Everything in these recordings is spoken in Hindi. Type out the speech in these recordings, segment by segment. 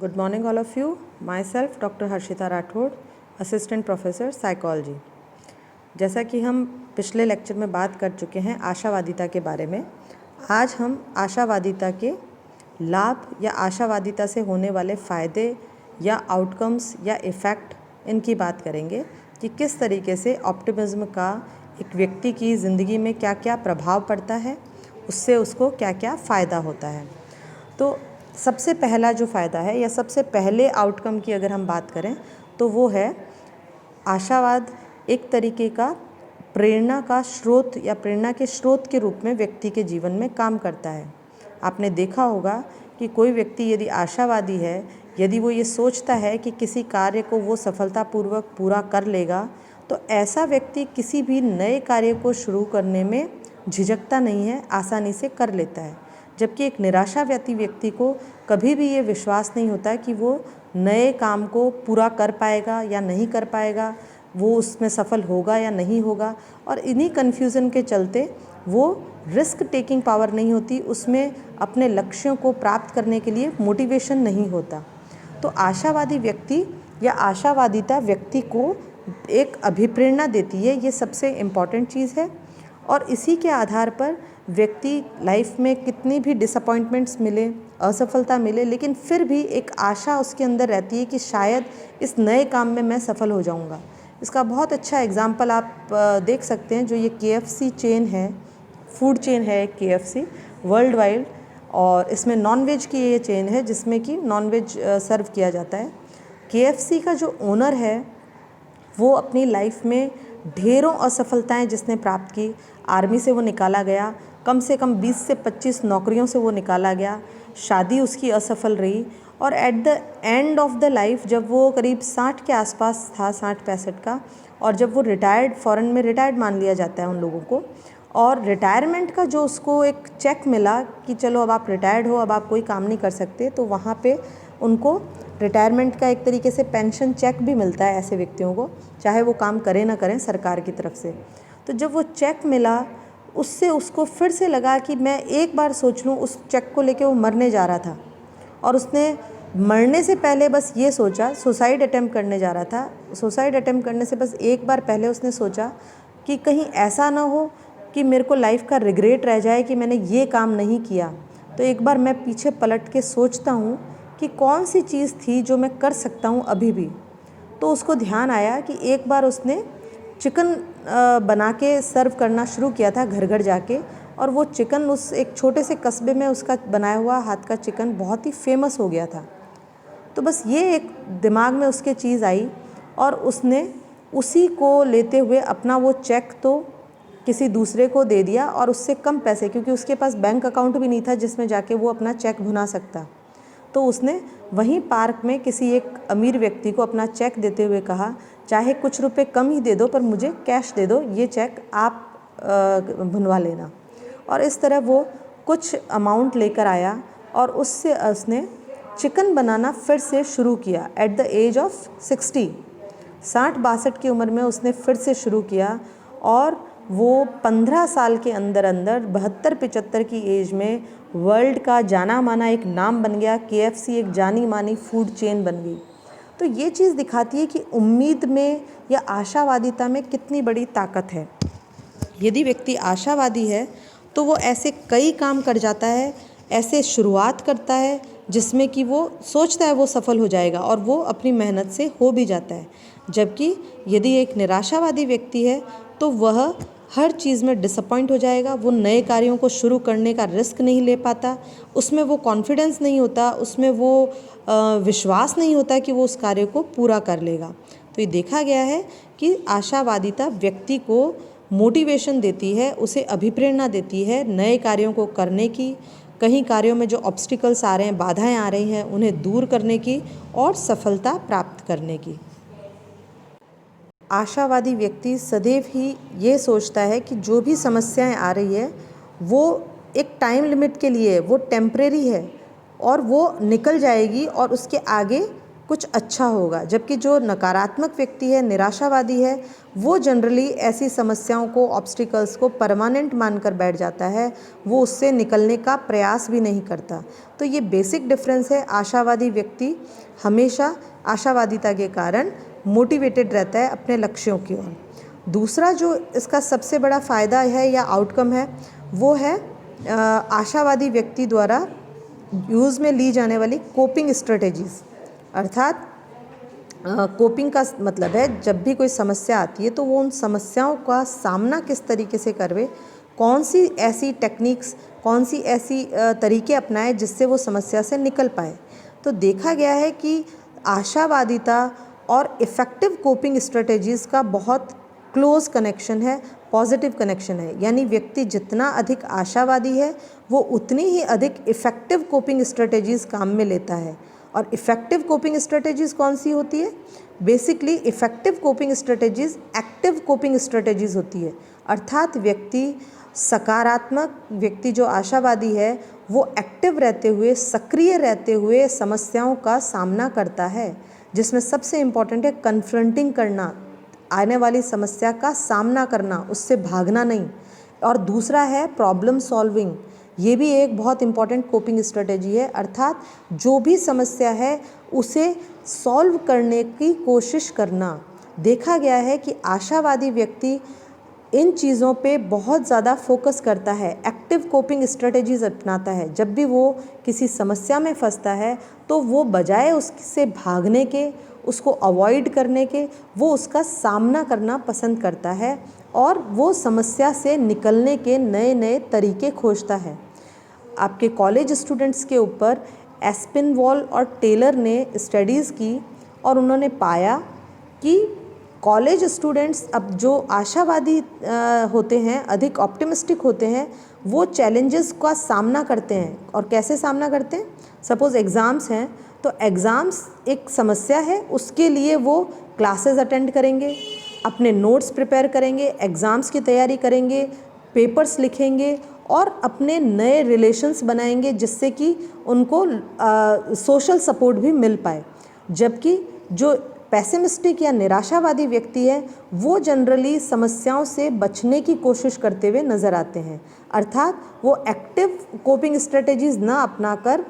Good morning all of you. Myself Dr. Harshita Rathod, Assistant Professor Psychology. जैसा कि हम पिछले लेक्चर में बात कर चुके हैं आशावादिता के बारे में, आज हम आशावादिता के लाभ या आशावादिता से होने वाले फ़ायदे या आउटकम्स या इफ़ेक्ट इनकी बात करेंगे कि किस तरीके से ऑप्टिमिज्म का एक व्यक्ति की ज़िंदगी में क्या क्या प्रभाव पड़ता है, उससे उसको क्या क्या फ़ायदा होता है। तो सबसे पहला जो फ़ायदा है या सबसे पहले आउटकम की अगर हम बात करें तो वो है आशावाद एक तरीके का प्रेरणा का स्रोत या प्रेरणा के स्रोत के रूप में व्यक्ति के जीवन में काम करता है। आपने देखा होगा कि कोई व्यक्ति यदि आशावादी है, यदि वो ये सोचता है कि किसी कार्य को वो सफलतापूर्वक पूरा कर लेगा, तो ऐसा व्यक्ति किसी भी नए कार्य को शुरू करने में झिझकता नहीं है, आसानी से कर लेता है। जबकि एक निराशावादी व्यक्ति को कभी भी ये विश्वास नहीं होता कि वो नए काम को पूरा कर पाएगा या नहीं कर पाएगा, वो उसमें सफल होगा या नहीं होगा, और इन्हीं कन्फ्यूज़न के चलते वो रिस्क टेकिंग पावर नहीं होती, उसमें अपने लक्ष्यों को प्राप्त करने के लिए मोटिवेशन नहीं होता। तो आशावादी व्यक्ति या आशावादिता व्यक्ति को एक अभिप्रेरणा देती है, ये सबसे इम्पॉर्टेंट चीज़ है। और इसी के आधार पर व्यक्ति लाइफ में कितनी भी डिसअपॉइंटमेंट्स मिले, असफलता मिले, लेकिन फिर भी एक आशा उसके अंदर रहती है कि शायद इस नए काम में मैं सफल हो जाऊंगा। इसका बहुत अच्छा एग्जाम्पल आप देख सकते हैं। जो ये KFC चेन है, फूड चेन है KFC वर्ल्ड वाइड, और इसमें नॉनवेज की ये चेन है जिसमें कि नॉनवेज सर्व किया जाता है। KFC का जो ओनर है वो अपनी लाइफ में ढेरों असफलताएं जिसने प्राप्त की, आर्मी से वो निकाला गया, कम से कम 20 से 25 नौकरियों से वो निकाला गया, शादी उसकी असफल रही, और at the end of the life जब वो करीब 60 के आसपास था, 60-65 का, और जब वो रिटायर्ड, फॉरेन में रिटायर्ड मान लिया जाता है उन लोगों को, और रिटायरमेंट का जो उसको एक चेक मिला कि चलो अब आप रिटायर्ड हो, अब आप कोई काम नहीं कर सकते, तो वहाँ पे उनको रिटायरमेंट का एक तरीके से पेंशन चेक भी मिलता है ऐसे व्यक्तियों को, चाहे वो काम करें ना करें सरकार की तरफ से। तो जब वो चेक मिला, उससे उसको फिर से लगा कि मैं एक बार सोच लूँ। उस चेक को लेके वो मरने जा रहा था, और उसने मरने से पहले बस ये सोचा, सुसाइड अटेम्प्ट करने जा रहा था, सुसाइड अटेम्प्ट करने से बस एक बार पहले उसने सोचा कि कहीं ऐसा ना हो कि मेरे को लाइफ का रिग्रेट रह जाए कि मैंने ये काम नहीं किया। तो एक बार मैं पीछे पलट के सोचता हूँ कि कौन सी चीज़ थी जो मैं कर सकता हूँ अभी भी। तो उसको ध्यान आया कि एक बार उसने चिकन बना के सर्व करना शुरू किया था घर घर जाके, और वो चिकन उस एक छोटे से कस्बे में उसका बनाया हुआ हाथ का चिकन बहुत ही फेमस हो गया था। तो बस ये एक दिमाग में उसके चीज़ आई, और उसने उसी को लेते हुए अपना वो चेक तो किसी दूसरे को दे दिया, और उससे कम पैसे, क्योंकि उसके पास बैंक अकाउंट भी नहीं था जिसमें जाके वो अपना चेक भुना सकता। तो उसने वहीं पार्क में किसी एक अमीर व्यक्ति को अपना चेक देते हुए कहा, चाहे कुछ रुपए कम ही दे दो पर मुझे कैश दे दो, ये चेक आप भुनवा लेना। और इस तरह वो कुछ अमाउंट लेकर आया, और उससे उसने चिकन बनाना फिर से शुरू किया एट द एज ऑफ 60 की उम्र में उसने फिर से शुरू किया, और वो 15 साल के अंदर अंदर 72-75 की एज में वर्ल्ड का जाना माना एक नाम बन गया। KFC एक जानी मानी फूड चेन बन गई। तो ये चीज़ दिखाती है कि उम्मीद में या आशावादिता में कितनी बड़ी ताकत है। यदि व्यक्ति आशावादी है तो वो ऐसे कई काम कर जाता है, ऐसे शुरुआत करता है जिसमें कि वो सोचता है वो सफल हो जाएगा, और वो अपनी मेहनत से हो भी जाता है। जबकि यदि एक निराशावादी व्यक्ति है तो वह हर चीज़ में डिसअपॉइंट हो जाएगा, वो नए कार्यों को शुरू करने का रिस्क नहीं ले पाता, उसमें वो कॉन्फिडेंस नहीं होता, उसमें वो विश्वास नहीं होता कि वो उस कार्य को पूरा कर लेगा। तो ये देखा गया है कि आशावादिता व्यक्ति को मोटिवेशन देती है, उसे अभिप्रेरणा देती है नए कार्यों को करने की, कहीं कार्यों में जो ऑब्स्टिकल्स आ रहे हैं, बाधाएं आ रही हैं, उन्हें दूर करने की और सफलता प्राप्त करने की। आशावादी व्यक्ति सदैव ही ये सोचता है कि जो भी समस्याएं आ रही है वो एक टाइम लिमिट के लिए, वो टेम्परेरी है और वो निकल जाएगी, और उसके आगे कुछ अच्छा होगा। जबकि जो नकारात्मक व्यक्ति है, निराशावादी है, वो जनरली ऐसी समस्याओं को, ऑब्स्टिकल्स को परमानेंट मानकर बैठ जाता है, वो उससे निकलने का प्रयास भी नहीं करता। तो ये बेसिक डिफरेंस है। आशावादी व्यक्ति हमेशा आशावादिता के कारण मोटिवेटेड रहता है अपने लक्ष्यों की ओर। दूसरा जो इसका सबसे बड़ा फ़ायदा है या आउटकम है, वो है आशावादी व्यक्ति द्वारा यूज़ में ली जाने वाली कोपिंग स्ट्रेटेजीज़। अर्थात कोपिंग का मतलब है जब भी कोई समस्या आती है तो वो उन समस्याओं का सामना किस तरीके से करवे, कौन सी ऐसी टेक्निक्स, कौन सी ऐसी तरीके अपनाए जिससे वो समस्या से निकल पाए। तो देखा गया है कि आशावादिता और इफ़ेक्टिव कोपिंग स्ट्रेटेजीज़ का बहुत क्लोज़ कनेक्शन है, पॉजिटिव कनेक्शन है। यानी व्यक्ति जितना अधिक आशावादी है वो उतनी ही अधिक इफ़ेक्टिव कोपिंग स्ट्रेटेजीज़ काम में लेता है। और इफ़ेक्टिव कोपिंग स्ट्रेटेजीज़ कौन सी होती है? Basically effective coping strategies active coping strategies होती है। अर्थात व्यक्ति सकारात्मक, व्यक्ति जो आशावादी है वो एक्टिव रहते हुए, सक्रिय रहते हुए समस्याओं का सामना करता है, जिसमें सबसे इम्पॉर्टेंट है कन्फ्रंटिंग करना, आने वाली समस्या का सामना करना, उससे भागना नहीं। और दूसरा है प्रॉब्लम सॉल्विंग। ये भी एक बहुत इम्पॉर्टेंट कोपिंग स्ट्रेटेजी है। अर्थात जो भी समस्या है उसे सॉल्व करने की कोशिश करना। देखा गया है कि आशावादी व्यक्ति इन चीज़ों पे बहुत ज़्यादा फोकस करता है, एक्टिव कोपिंग स्ट्रेटेजीज अपनाता है। जब भी वो किसी समस्या में फंसता है तो वो बजाय उससे भागने के, उसको अवॉइड करने के, वो उसका सामना करना पसंद करता है और वो समस्या से निकलने के नए नए तरीके खोजता है। आपके कॉलेज स्टूडेंट्स के ऊपर एस्पिनवॉल और टेलर ने स्टडीज़ की और उन्होंने पाया कि कॉलेज स्टूडेंट्स अब जो आशावादी होते हैं, अधिक ऑप्टिमिस्टिक होते हैं, वो चैलेंजेस का सामना करते हैं। और कैसे सामना करते हैं? सपोज़ एग्ज़ाम्स हैं तो एग्ज़ाम्स एक समस्या है, उसके लिए वो क्लासेस अटेंड करेंगे, अपने नोट्स प्रिपेयर करेंगे, एग्ज़ाम्स की तैयारी करेंगे, पेपर्स लिखेंगे और अपने नए रिलेशंस बनाएंगे जिससे कि उनको सोशल सपोर्ट भी मिल पाए। जबकि जो पेसिमिस्टिक या निराशावादी व्यक्ति है वो जनरली समस्याओं से बचने की कोशिश करते हुए नज़र आते हैं। अर्थात वो एक्टिव कोपिंग स्ट्रेटेजीज़ ना अपनाकर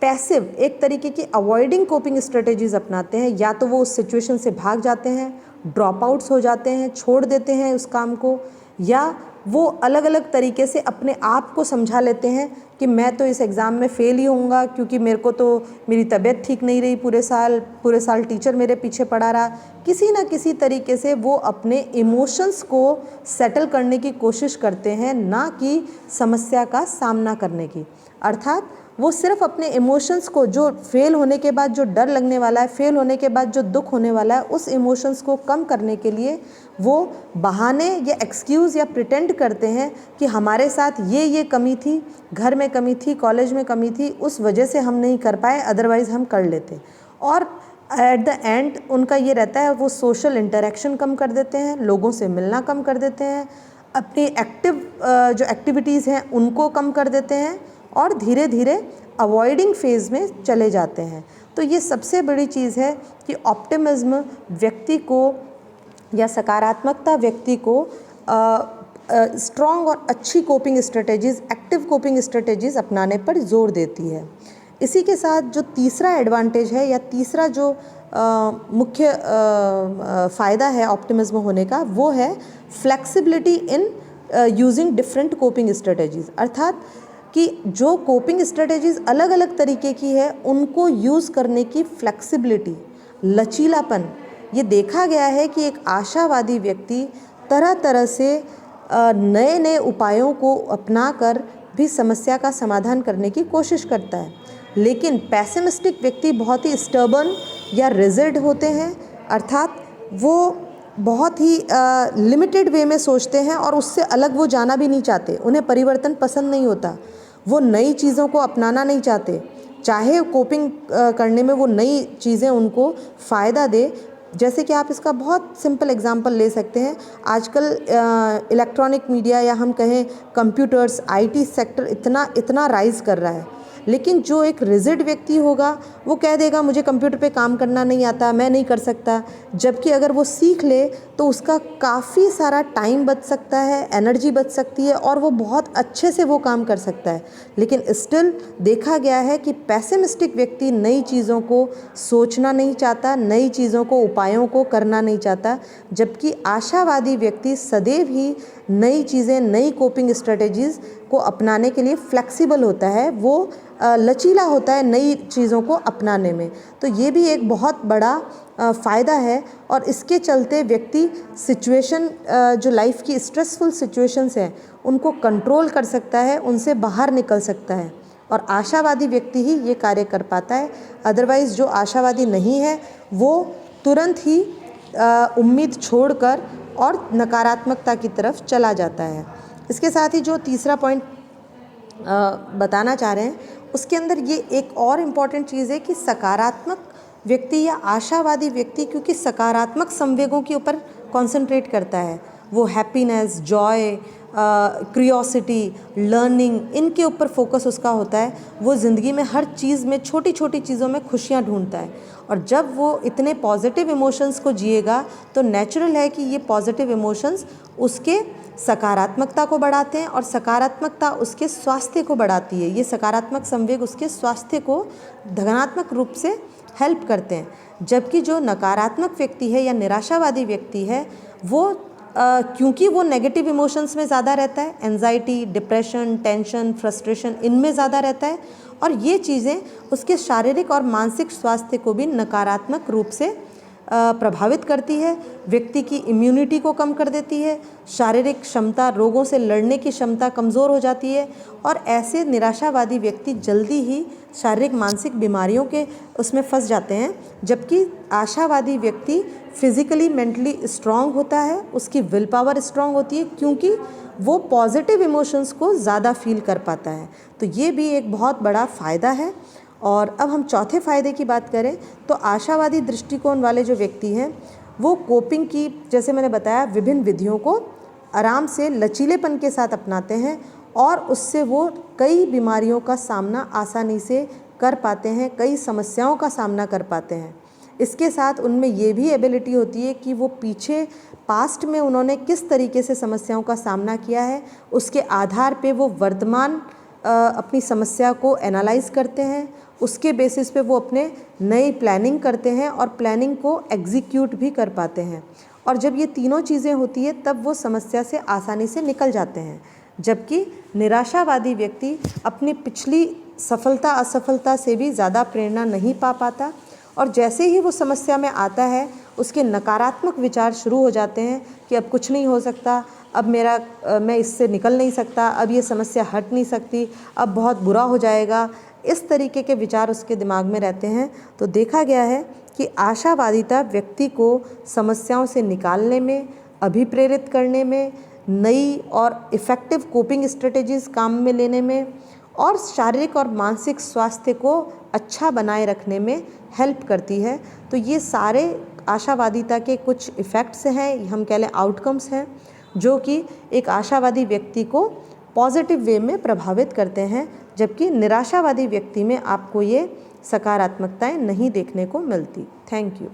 पैसिव, एक तरीके की अवॉइडिंग कोपिंग स्ट्रेटेजीज़ अपनाते हैं। या तो वो उस सिचुएशन से भाग जाते हैं, ड्रॉप आउट्स हो जाते हैं, छोड़ देते हैं उस काम को, या वो अलग अलग तरीके से अपने आप को समझा लेते हैं कि मैं तो इस एग्ज़ाम में फ़ेल ही होऊंगा क्योंकि मेरे को तो मेरी तबीयत ठीक नहीं रही, पूरे साल टीचर मेरे पीछे पड़ा रहा। किसी ना किसी तरीके से वो अपने इमोशंस को सेटल करने की कोशिश करते हैं, ना कि समस्या का सामना करने की। अर्थात वो सिर्फ अपने इमोशंस को, जो फेल होने के बाद जो डर लगने वाला है, फेल होने के बाद जो दुख होने वाला है, उस इमोशंस को कम करने के लिए वो बहाने या एक्सक्यूज़ या प्रिटेंड करते हैं कि हमारे साथ ये कमी थी, घर में कमी थी, कॉलेज में कमी थी, उस वजह से हम नहीं कर पाए, अदरवाइज़ हम कर लेते। और एट द एंड उनका ये रहता है, वो सोशल इंटरेक्शन कम कर देते हैं, लोगों से मिलना कम कर देते हैं, अपनी जो एक्टिविटीज़ हैं उनको कम कर देते हैं और धीरे धीरे अवॉइडिंग फेज़ में चले जाते हैं। तो ये सबसे बड़ी चीज़ है कि ऑप्टिमिज्म व्यक्ति को या सकारात्मकता व्यक्ति को स्ट्रॉन्ग और अच्छी coping strategies, active coping strategies अपनाने पर जोर देती है। इसी के साथ जो तीसरा एडवांटेज है या तीसरा जो मुख्य फ़ायदा है ऑप्टिमिज्म होने का, वो है flexibility in using different coping strategies. अर्थात कि जो कोपिंग स्ट्रेटेजीज़ अलग अलग तरीके की है उनको यूज़ करने की फ्लेक्सिबिलिटी, लचीलापन। ये देखा गया है कि एक आशावादी व्यक्ति तरह तरह से नए नए उपायों को अपनाकर भी समस्या का समाधान करने की कोशिश करता है। लेकिन पेसिमिस्टिक व्यक्ति बहुत ही स्टर्बन या रिजिड होते हैं। अर्थात वो बहुत ही लिमिटेड वे में सोचते हैं और उससे अलग वो जाना भी नहीं चाहते, उन्हें परिवर्तन पसंद नहीं होता, वो नई चीज़ों को अपनाना नहीं चाहते, चाहे कोपिंग करने में वो नई चीज़ें उनको फ़ायदा दे। जैसे कि आप इसका बहुत सिंपल एग्जांपल ले सकते हैं, आजकल इलेक्ट्रॉनिक मीडिया या हम कहें कंप्यूटर्स, आईटी सेक्टर इतना राइज़ कर रहा है। लेकिन जो एक रिजिड व्यक्ति होगा वो कह देगा मुझे कंप्यूटर पे काम करना नहीं आता, मैं नहीं कर सकता। जबकि अगर वो सीख ले तो उसका काफ़ी सारा टाइम बच सकता है, एनर्जी बच सकती है और वो बहुत अच्छे से वो काम कर सकता है। लेकिन स्टिल देखा गया है कि पेसिमिस्टिक व्यक्ति नई चीज़ों को सोचना नहीं चाहता, नई चीज़ों को, उपायों को करना नहीं चाहता, जबकि आशावादी व्यक्ति सदैव ही नई चीज़ें, नई कोपिंग स्ट्रेटजीज़ को अपनाने के लिए फ्लेक्सिबल होता है, वो लचीला होता है नई चीज़ों को अपनाने में। तो ये भी एक बहुत बड़ा फ़ायदा है और इसके चलते व्यक्ति सिचुएशन, जो लाइफ की स्ट्रेसफुल सिचुएशंस हैं उनको कंट्रोल कर सकता है, उनसे बाहर निकल सकता है और आशावादी व्यक्ति ही ये कार्य कर पाता है। अदरवाइज़ जो आशावादी नहीं है वो तुरंत ही उम्मीद छोड़कर और नकारात्मकता की तरफ चला जाता है। इसके साथ ही जो तीसरा पॉइंट बताना चाह रहे हैं उसके अंदर ये एक और इम्पॉर्टेंट चीज़ है कि सकारात्मक व्यक्ति या आशावादी व्यक्ति क्योंकि सकारात्मक संवेगों के ऊपर कॉन्सेंट्रेट करता है, वो हैप्पीनेस, जॉय, क्यूरियोसिटी, लर्निंग, इनके ऊपर फोकस उसका होता है। वो ज़िंदगी में हर चीज़ में, छोटी छोटी चीज़ों में खुशियाँ ढूंढता है और जब वो इतने पॉजिटिव इमोशंस को जिएगा तो नेचुरल है कि ये पॉजिटिव इमोशंस उसके सकारात्मकता को बढ़ाते हैं और सकारात्मकता उसके स्वास्थ्य को बढ़ाती है। ये सकारात्मक संवेग उसके स्वास्थ्य को धनात्मक रूप से हेल्प करते हैं। जबकि जो नकारात्मक व्यक्ति है या निराशावादी व्यक्ति है वो क्योंकि वो नेगेटिव इमोशंस में ज़्यादा रहता है, एंजाइटी, डिप्रेशन, टेंशन, फ्रस्ट्रेशन, इनमें ज़्यादा रहता है और ये चीज़ें उसके शारीरिक और मानसिक स्वास्थ्य को भी नकारात्मक रूप से प्रभावित करती है, व्यक्ति की इम्यूनिटी को कम कर देती है, शारीरिक क्षमता, रोगों से लड़ने की क्षमता कमज़ोर हो जाती है और ऐसे निराशावादी व्यक्ति जल्दी ही शारीरिक मानसिक बीमारियों के उसमें फंस जाते हैं। जबकि आशावादी व्यक्ति फिज़िकली, मेंटली स्ट्रांग होता है, उसकी विल पावर स्ट्रांग होती है क्योंकि वो पॉजिटिव इमोशंस को ज़्यादा फील कर पाता है। तो ये भी एक बहुत बड़ा फ़ायदा है। और अब हम चौथे फ़ायदे की बात करें तो आशावादी दृष्टिकोण वाले जो व्यक्ति हैं वो कोपिंग की, जैसे मैंने बताया, विभिन्न विधियों को आराम से लचीलेपन के साथ अपनाते हैं और उससे वो कई बीमारियों का सामना आसानी से कर पाते हैं, कई समस्याओं का सामना कर पाते हैं। इसके साथ उनमें ये भी एबिलिटी होती है कि वो पीछे पास्ट में उन्होंने किस तरीके से समस्याओं का सामना किया है उसके आधार पे वो वर्तमान अपनी समस्या को एनालाइज करते हैं, उसके बेसिस पे वो अपने नई प्लानिंग करते हैं और प्लानिंग को एग्जीक्यूट भी कर पाते हैं। और जब ये तीनों चीज़ें होती है तब वो समस्या से आसानी से निकल जाते हैं। जबकि निराशावादी व्यक्ति अपनी पिछली सफलता असफलता से भी ज़्यादा प्रेरणा नहीं पा पाता और जैसे ही वो समस्या में आता है उसके नकारात्मक विचार शुरू हो जाते हैं कि अब कुछ नहीं हो सकता, अब मैं इससे निकल नहीं सकता, अब ये समस्या हट नहीं सकती, अब बहुत बुरा हो जाएगा। इस तरीके के विचार उसके दिमाग में रहते हैं। तो देखा गया है कि आशावादिता व्यक्ति को समस्याओं से निकालने में, अभिप्रेरित करने में, नई और इफ़ेक्टिव कोपिंग स्ट्रेटजीज़ काम में लेने में और शारीरिक और मानसिक स्वास्थ्य को अच्छा बनाए रखने में हेल्प करती है। तो ये सारे आशावादिता के कुछ इफ़ेक्ट्स हैं, हम कह लें आउटकम्स हैं, जो कि एक आशावादी व्यक्ति को पॉजिटिव वे में प्रभावित करते हैं। जबकि निराशावादी व्यक्ति में आपको ये सकारात्मकताएं नहीं देखने को मिलती। Thank you.